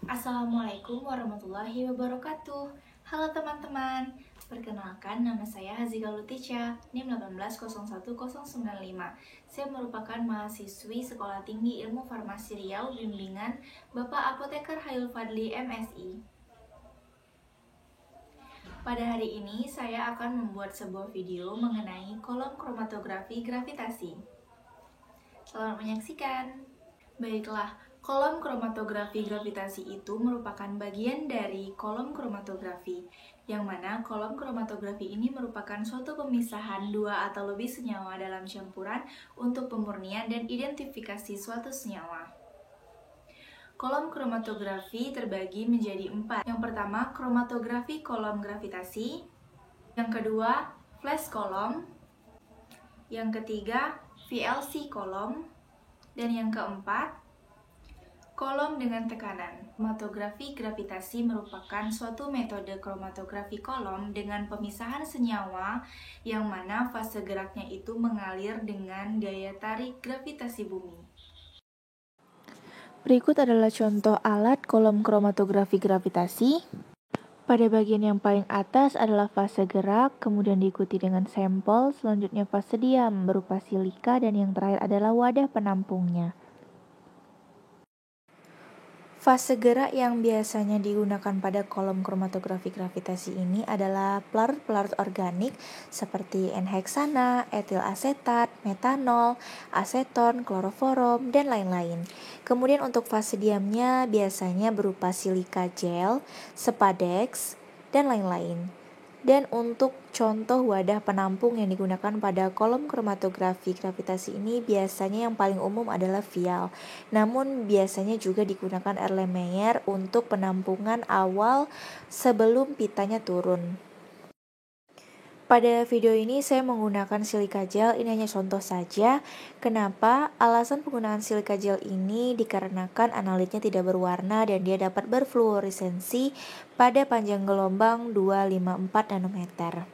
Assalamualaikum warahmatullahi wabarakatuh. Halo teman-teman, perkenalkan nama saya Hazika Lutica, NIM 1801095. Saya merupakan mahasiswi Sekolah Tinggi Ilmu Farmasi Riau bimbingan Bapak Apoteker Hairul Fadli MSI. Pada hari ini saya akan membuat sebuah video mengenai kolom kromatografi gravitasi. Selamat menyaksikan. Baiklah, kolom kromatografi gravitasi itu merupakan bagian dari kolom kromatografi, yang mana kolom kromatografi ini merupakan suatu pemisahan dua atau lebih senyawa dalam campuran untuk pemurnian dan identifikasi suatu senyawa. Kolom kromatografi terbagi menjadi 4. Yang pertama, kromatografi kolom gravitasi. Yang kedua, flash kolom. Yang ketiga, VLC kolom. Dan yang keempat, kolom dengan tekanan. Kromatografi gravitasi merupakan suatu metode kromatografi kolom dengan pemisahan senyawa yang mana fase geraknya itu mengalir dengan gaya tarik gravitasi bumi. Berikut adalah contoh alat kolom kromatografi gravitasi. Pada bagian yang paling atas adalah fase gerak, kemudian diikuti dengan sampel, selanjutnya fase diam berupa silika, dan yang terakhir adalah wadah penampungnya. Fase gerak yang biasanya digunakan pada kolom kromatografi gravitasi ini adalah pelarut-pelarut organik seperti N-heksana, etil asetat, metanol, aseton, kloroforum, dan lain-lain. Kemudian untuk fase diamnya biasanya berupa silika gel, spadeks, dan lain-lain. Dan untuk contoh wadah penampung yang digunakan pada kolom kromatografi gravitasi ini biasanya yang paling umum adalah vial. Namun biasanya juga digunakan Erlenmeyer untuk penampungan awal sebelum pitanya turun. Pada video ini saya menggunakan silika gel, ini hanya contoh saja. Kenapa? Alasan penggunaan silika gel ini dikarenakan analitnya tidak berwarna dan dia dapat berfluoresensi pada panjang gelombang 254 nanometer.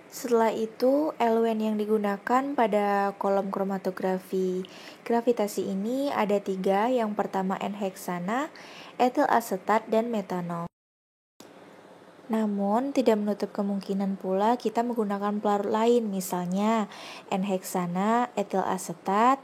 Setelah itu, elemen yang digunakan pada kolom kromatografi gravitasi ini ada 3. Yang pertama N-heksana, etil asetat, dan metanol. Namun, tidak menutup kemungkinan pula kita menggunakan pelarut lain, misalnya N-heksana, etil asetat,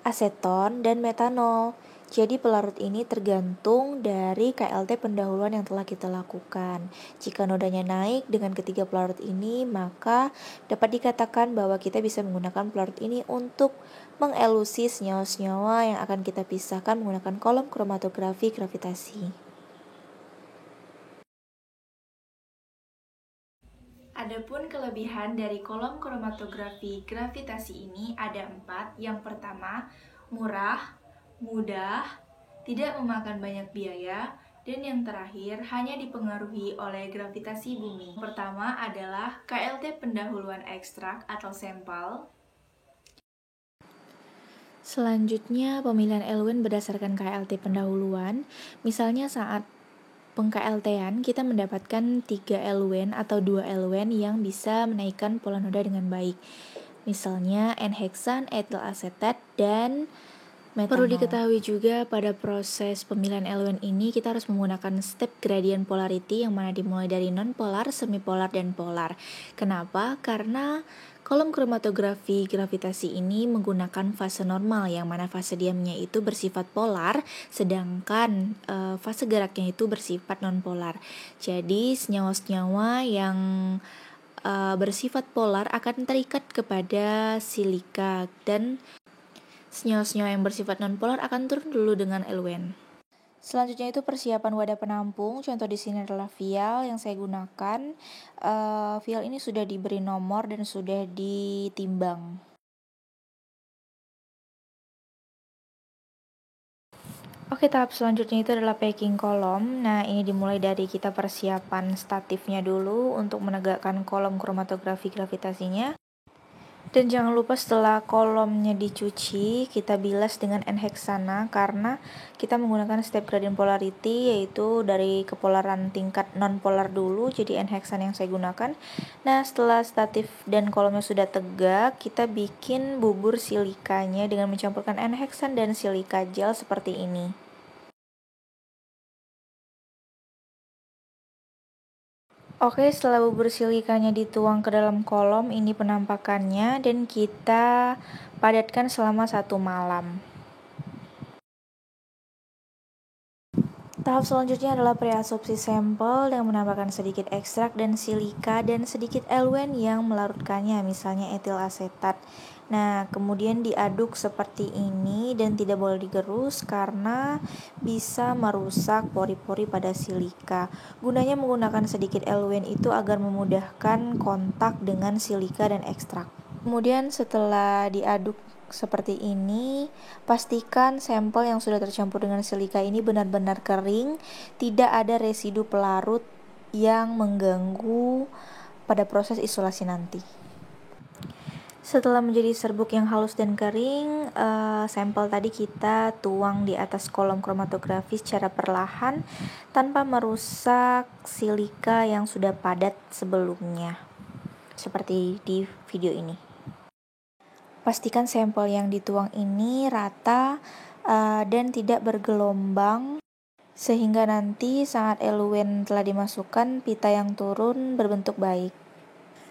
aseton, dan metanol. Jadi pelarut ini tergantung dari KLT pendahuluan yang telah kita lakukan. Jika nodanya naik dengan ketiga pelarut ini, maka dapat dikatakan bahwa kita bisa menggunakan pelarut ini untuk mengelusi senyawa-senyawa yang akan kita pisahkan menggunakan kolom kromatografi gravitasi. Adapun kelebihan dari kolom kromatografi gravitasi ini ada 4. Yang pertama, murah, mudah, tidak memakan banyak biaya, dan yang terakhir hanya dipengaruhi oleh gravitasi bumi. Pertama adalah KLT pendahuluan ekstrak atau sampel. Selanjutnya, pemilihan elemen berdasarkan KLT pendahuluan. Misalnya saat peng-KLT-an, kita mendapatkan 3 elemen atau 2 elemen yang bisa menaikkan pola noda dengan baik. Misalnya N-heksan, etil asetat, dan metanol. Perlu diketahui juga pada proses pemilihan elemen ini kita harus menggunakan step gradient polarity yang mana dimulai dari non-polar, semipolar, dan polar. Kenapa? Karena kolom kromatografi gravitasi ini menggunakan fase normal yang mana fase diamnya itu bersifat polar, sedangkan fase geraknya itu bersifat non-polar. Jadi senyawa-senyawa yang bersifat polar akan terikat kepada silika dan senyawa-senyawa yang bersifat non-polar akan turun dulu dengan elemen. Selanjutnya itu persiapan wadah penampung. Contoh di sini adalah vial yang saya gunakan. Vial ini sudah diberi nomor dan sudah ditimbang. Oke, tahap selanjutnya itu adalah packing kolom. Nah, ini dimulai dari kita persiapan statifnya dulu untuk menegakkan kolom kromatografi gravitasinya. Dan jangan lupa setelah kolomnya dicuci, kita bilas dengan N-heksana karena kita menggunakan step gradient polarity, yaitu dari kepolaran tingkat non-polar dulu, jadi N-heksan yang saya gunakan. Nah, setelah statif dan kolomnya sudah tegak, kita bikin bubur silikanya dengan mencampurkan N-heksan dan silika gel seperti ini. Oke, setelah bubur silikanya dituang ke dalam kolom, ini penampakannya, dan kita padatkan selama 1 malam. Tahap selanjutnya adalah preabsorpsi sampel dengan menambahkan sedikit ekstrak dan silika dan sedikit eluen yang melarutkannya, misalnya etil asetat. Nah, kemudian diaduk seperti ini dan tidak boleh digerus karena bisa merusak pori-pori pada silika. Gunanya menggunakan sedikit eluen itu agar memudahkan kontak dengan silika dan ekstrak. Kemudian setelah diaduk seperti ini, pastikan sampel yang sudah tercampur dengan silika ini benar-benar kering, tidak ada residu pelarut yang mengganggu pada proses isolasi nanti. Setelah menjadi serbuk yang halus dan kering, sampel tadi kita tuang di atas kolom kromatografi secara perlahan tanpa merusak silika yang sudah padat sebelumnya, seperti di video ini. Pastikan sampel yang dituang ini rata dan tidak bergelombang, sehingga nanti saat eluen telah dimasukkan, pita yang turun berbentuk baik.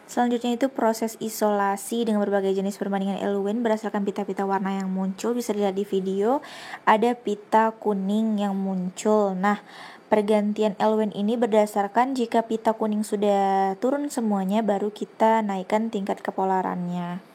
Selanjutnya itu proses isolasi dengan berbagai jenis perbandingan eluen berdasarkan pita-pita warna yang muncul. Bisa dilihat di video, ada pita kuning yang muncul. Nah, pergantian eluen ini berdasarkan jika pita kuning sudah turun semuanya, baru kita naikkan tingkat kepolarannya.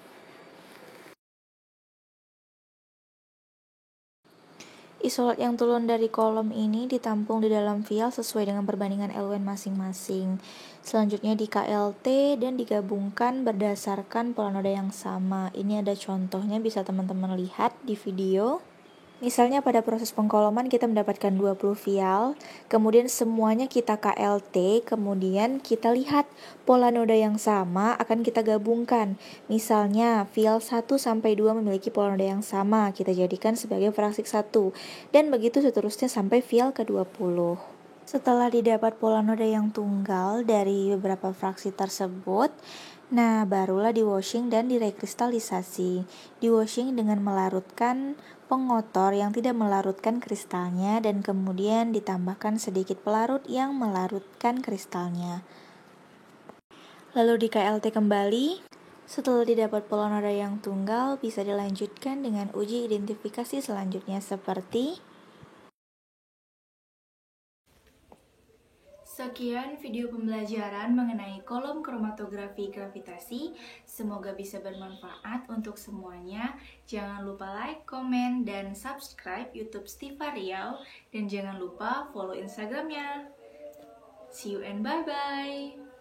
Isolat yang turun dari kolom ini ditampung di dalam vial sesuai dengan perbandingan eluen masing-masing. Selanjutnya di KLT dan digabungkan berdasarkan pola noda yang sama. Ini ada contohnya, bisa teman-teman lihat di video. Misalnya pada proses pengkoloman kita mendapatkan 20 vial, kemudian semuanya kita KLT, kemudian kita lihat pola noda yang sama akan kita gabungkan. Misalnya vial 1 sampai 2 memiliki pola noda yang sama, kita jadikan sebagai fraksi 1, dan begitu seterusnya sampai vial ke-20. Setelah didapat pola noda yang tunggal dari beberapa fraksi tersebut, nah barulah di washing dan direkristalisasi. Di washing dengan melarutkan pengotor yang tidak melarutkan kristalnya dan kemudian ditambahkan sedikit pelarut yang melarutkan kristalnya. Lalu di KLT kembali. Setelah didapat pola noda yang tunggal, bisa dilanjutkan dengan uji identifikasi selanjutnya seperti Sekian video pembelajaran mengenai kolom kromatografi gravitasi. Semoga bisa bermanfaat untuk semuanya. Jangan lupa like, komen, dan subscribe YouTube Stiva Riau. Dan jangan lupa follow Instagramnya. See you and bye-bye.